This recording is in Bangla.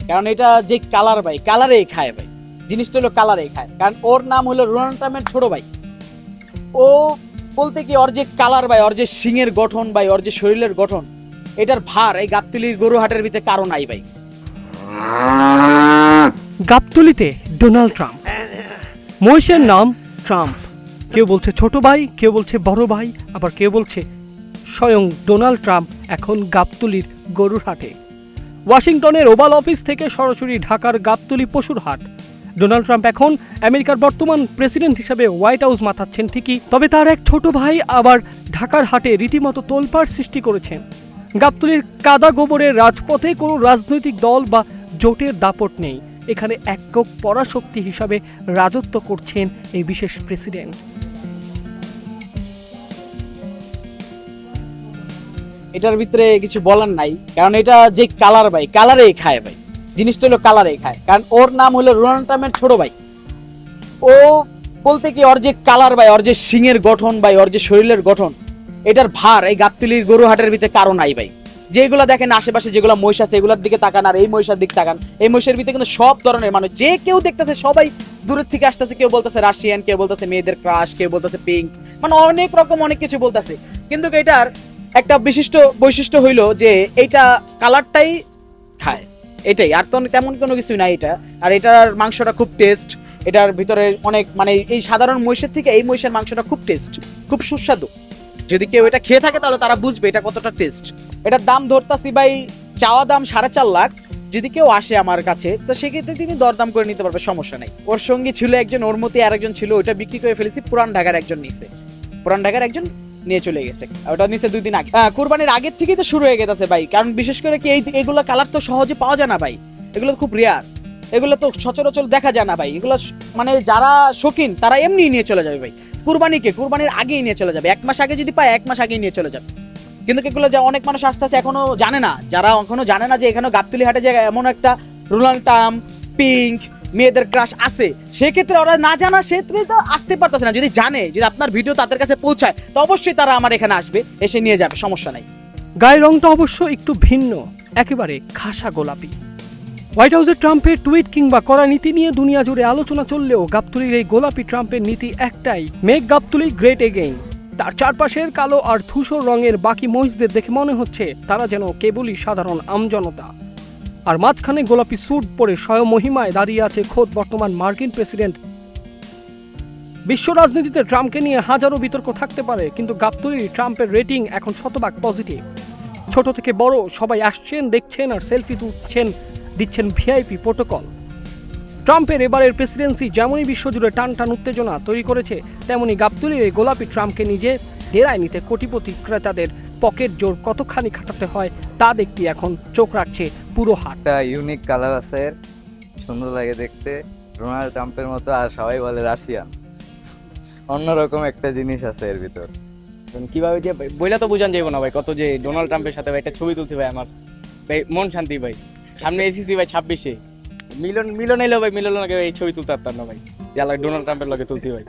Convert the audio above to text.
কারণ এটা যে কালার ভাই, কালারেই খায় ভাই, জিনিসটা হলো কালারেই খায়। কারণ ওর নাম হলো ডোনাল্ড ট্রাম্পের ছোট ভাই। ও বলতে কি ওর যে কালার ভাই, ওর যে সিংয়ের গঠন ভাই, ওর যে শরীরের গঠন, এটার ভার এই গাবতলির গরু হাটের ভিতরে কারো নাই ভাই। গাবতলিতে ডোনাল্ড ট্রাম্প, মহিষের নাম ট্রাম্প। কেউ বলছে ছোট ভাই, কেউ বলছে বড় ভাই, আবার কেউ বলছে স্বয়ং ডোনাল্ড ট্রাম্প এখন গাবতলির গরুর হাটে। ওয়াশিংটনের ওভাল অফিস থেকে সরাসরি ঢাকার গাবতলি পশুর হাট। ডোনাল্ড ট্রাম্প এখন আমেরিকার বর্তমান প্রেসিডেন্ট হিসেবে হোয়াইট হাউস মাতাচ্ছেন ঠিকই, তবে তার এক ছোট ভাই আবার ঢাকার হাটে রীতিমতো তোলপাড় সৃষ্টি করেছেন। গাবতলির কাদা গোবরের রাজপথে কোনো রাজনৈতিক দল বা জোটের দাপট নেই। এখানে একক পরাশক্তি হিসাবে রাজত্ব করছেন এই বিশেষ প্রেসিডেন্ট। এটার ভিতরে কিছু বলার নাই, কারণ এটা যে কালার ভাই, কালারেই খায় ভাই, জিনিসটা হলো কালারেই খায়। কারণ ওর নাম হলো ডোনাল্ড ট্রাম্পের ছোট ভাই। ও বলতে কি ওর যে কালার ভাই, ওর যে সিংয়ের গঠন ভাই, ওর যে শরীরের গঠন, এটার ভার এই গাবতলির গরু হাটের ভিতরে কারো নাই ভাই। যেগুলো দেখেন আশেপাশে যেগুলো মহিষ আছে, এগুলোর দিকে তাকান আর এই মহিষের দিকে তাকান, এই মহিষের ভিতরে কিন্তু সব ধরনের মানুষ, যে কেউ দেখতেছে সবাই দূরের থেকে আসতেছে। কেউ বলতেছে রাশিয়ান, কেউ বলতেছে মেয়েদের ক্রাশ, কেউ বলতেছে পিঙ্ক, মানে অনেক রকম অনেক কিছু বলতেছে। কিন্তু এটার একটা বিশিষ্ট বৈশিষ্ট্য হইলো যে এইটা কালারটাই খায়, এটাই, আর তো তেমন কোনো কিছু নাই এটা। আর এটার মাংসটা খুব টেস্ট, এটার ভিতরে অনেক মানে এই সাধারণ মহিষের থেকে এই মহিষের মাংসটা খুব টেস্ট, খুব সুস্বাদু। যদি কেউ এটা খেয়ে থাকে তাহলে তারা বুঝবে এটা কতটা টেস্ট। এটার দাম ধরতাছি ভাই, চাওয়া দাম 4.5 লাখ। যদি কেউ আসে আমার কাছে তো সেক্ষেত্রে তিনি দরদাম করে নিতে পারবে, সমস্যা নাই। ওর সঙ্গী ছিল একজন, ওর মতে আরেকজন ছিল, ওটা বিক্রি করে ফেলেছি। পুরান ঢাকার একজন নিছে, পুরান ঢাকার একজন নিয়ে চলে গেছে, ওটা নিচে 2 দিন আগে। কুরবানির আগের থেকেই তো শুরু হয়ে গেছে ভাই। কারণ বিশেষ করে কি এইগুলো কালার তো সহজে পাওয়া যায় না ভাই, এগুলো খুব রেয়ার, এগুলো তো সচরাচর দেখা যায় না ভাই। এগুলো মানে যারা শৌখিন তারা এমনি নিয়ে চলে যাবে ভাই, কুরবানির আগেই নিয়ে চলে যাবে। 1 মাস আগে যদি পায় 1 মাস আগেই নিয়ে চলে যাবে। কিন্তু এগুলো যা অনেক মানুষ আস্তে আস্তে এখনো জানে না, যারা এখনো জানে না যে এখানে গাবতলি হাটে যে এমন একটা ডোনাল্ড ট্রাম্প, পিঙ্ক, মেয়েদের ক্রাশ আছে, সেক্ষেত্রে ওরা না জানা সেক্ষেত্রে তো আসতে পারতেছে না। যদি জানে, যদি আপনার ভিডিও তাদের কাছে পৌঁছায়, তো অবশ্যই তারা আমার এখানে আসবে, এসে নিয়ে যাবে, সমস্যা নাই। গায়ের রংটা অবশ্য একটু ভিন্ন, একেবারে খাসা গোলাপি। হোয়াইট হাউসের ট্রাম্পের টুইট কিংবা করা নীতি নিয়ে দুনিয়া জুড়ে আলোচনা চললেও গাবতলির এই গোলাপি ট্রাম্পের নীতি একটাই, মেক গাবতলি গ্রেট এগেইন। তার চারপাশের কালো আর ধূসর রঙের বাকি মহিষদের দেখে মনে হচ্ছে তারা যেন কেবলই সাধারণ আমজনতা। আর মাঝখানে গোলাপি স্যুট পরে স্বয়মহিমায় দাঁড়িয়ে আছে খোদ বর্তমান মার্কিন প্রেসিডেন্ট। বিশ্ব রাজনীতিতে ট্রাম্পকে নিয়ে হাজারো বিতর্ক থাকতে পারে, কিন্তু গাবতলির ট্রাম্পের রেটিং এখন শতভাগ পজিটিভ। ছোট থেকে বড় সবাই আসছেন, দেখছেন আর সেলফি তুলছেন, দিচ্ছেন ভিআইপি প্রোটোকল। ট্রাম্পের এবারের প্রেসিডেন্সি যেমনই বিশ্বজুড়ে টান টান উত্তেজনা তৈরি করেছে, তেমনি গাবতলির এই গোলাপি ট্রাম্পকে নিজে ডেরায় নিতে কোটিপতি ক্রেতাদের পকেট জোর কতখানি খাটাতে হয় তা দেখতে এখন চোখ রাখছে পুরো হাট। একটা ইউনিক কালার আছে, সুন্দর লাগে দেখতে, ডোনাল্ড ট্রাম্পের মতো। আর সবাই বলে রাশিয়ান, অন্যরকম একটা জিনিস আছে এর ভিতর। কিভাবে যে বইলা তো বুঝান যাইব না ভাই, কত যে ডোনাল্ড ট্রাম্পের সাথে ভাই একটা ছবি তুলছি ভাই, আমার ভাই মন শান্তি ভাই। সামনে এসিসি ভাই 26-এ মিলন এলো ভাই, মিলন লাগে এই ছবি তুলতে পারতাম না ভাই, যা লাগে ডোনাল্ড ট্রাম্পের লগে তুলছি ভাই।